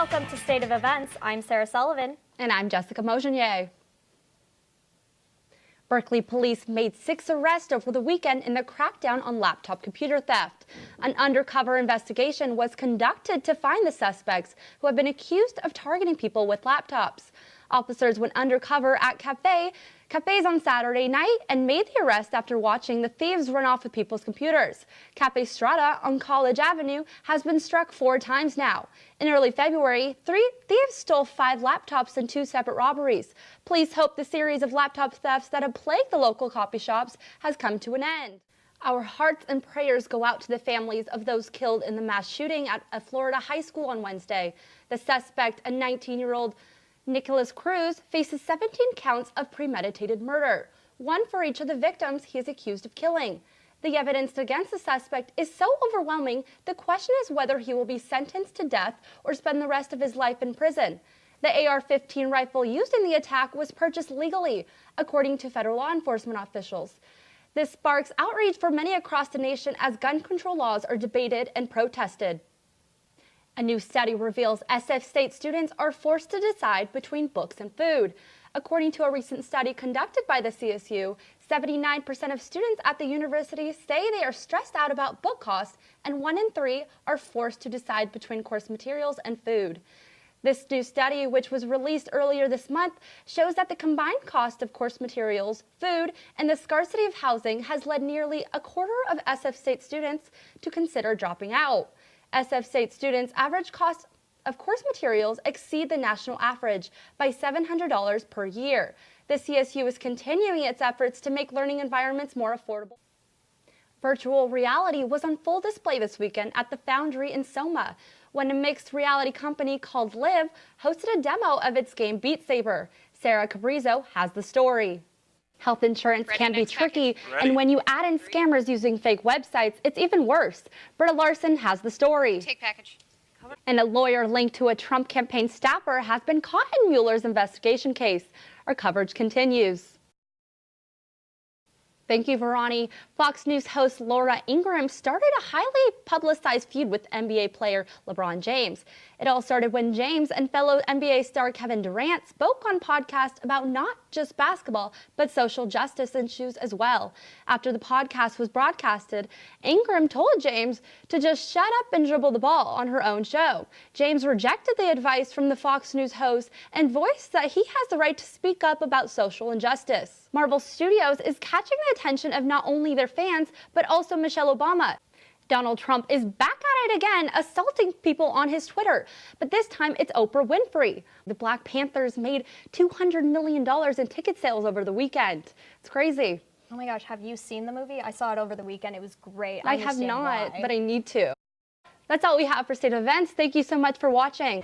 Welcome to State of Events. I'm Sarah Sullivan. And I'm Jessica Mojonnier. Berkeley police made 6 arrests over the weekend in the crackdown on laptop computer theft. An undercover investigation was conducted to find the suspects who have been accused of targeting people with laptops. Officers went undercover at cafes on Saturday night and made the arrest after watching the thieves run off with people's computers. Cafe Strata on College Avenue has been struck 4 times now. In early February, 3 thieves stole 5 laptops in 2 separate robberies. Police hope the series of laptop thefts that have plagued the local coffee shops has come to an end. Our hearts and prayers go out to the families of those killed in the mass shooting at a Florida high school on Wednesday. The suspect, a 19-year-old Nicholas Cruz, faces 17 counts of premeditated murder, 1 for each of the victims he is accused of killing. The evidence against the suspect is so overwhelming, the question is whether he will be sentenced to death or spend the rest of his life in prison. The AR-15 rifle used in the attack was purchased legally, according to federal law enforcement officials. This sparks outrage for many across the nation as gun control laws are debated and protested. A new study reveals SF State students are forced to decide between books and food. According to a recent study conducted by the CSU, 79% of students at the university say they are stressed out about book costs, and 1 in 3 are forced to decide between course materials and food. This new study, which was released earlier this month, shows that the combined cost of course materials, food, and the scarcity of housing has led nearly a quarter of SF State students to consider dropping out. SF State students' average cost of course materials exceed the national average by $700 per year. The CSU is continuing its efforts to make learning environments more affordable. Virtual reality was on full display this weekend at the Foundry in Soma, when a mixed reality company called Live hosted a demo of its game Beat Saber. Sarah Cabrizo has the story. Health insurance can be tricky, and when you add in scammers using fake websites, it's even worse. Britta Larson has the story. Take package. And a lawyer linked to a Trump campaign staffer has been caught in Mueller's investigation case. Our coverage continues. Thank you, Verani. Fox News host Laura Ingraham started a highly publicized feud with NBA player LeBron James. It all started when James and fellow NBA star Kevin Durant spoke on podcasts about not just basketball, but social justice issues as well. After the podcast was broadcasted, Ingraham told James to just shut up and dribble the ball on her own show. James rejected the advice from the Fox News host and voiced that he has the right to speak up about social injustice. Marvel Studios is catching the attention of not only their fans, but also Michelle Obama. Donald Trump is back at it again, assaulting people on his Twitter, but this time it's Oprah Winfrey. The Black Panthers made $200 million in ticket sales over the weekend. It's crazy. Oh my gosh, have you seen the movie? I saw it over the weekend. It was great. I have not, but I need to. That's all we have for State of Events. Thank you so much for watching.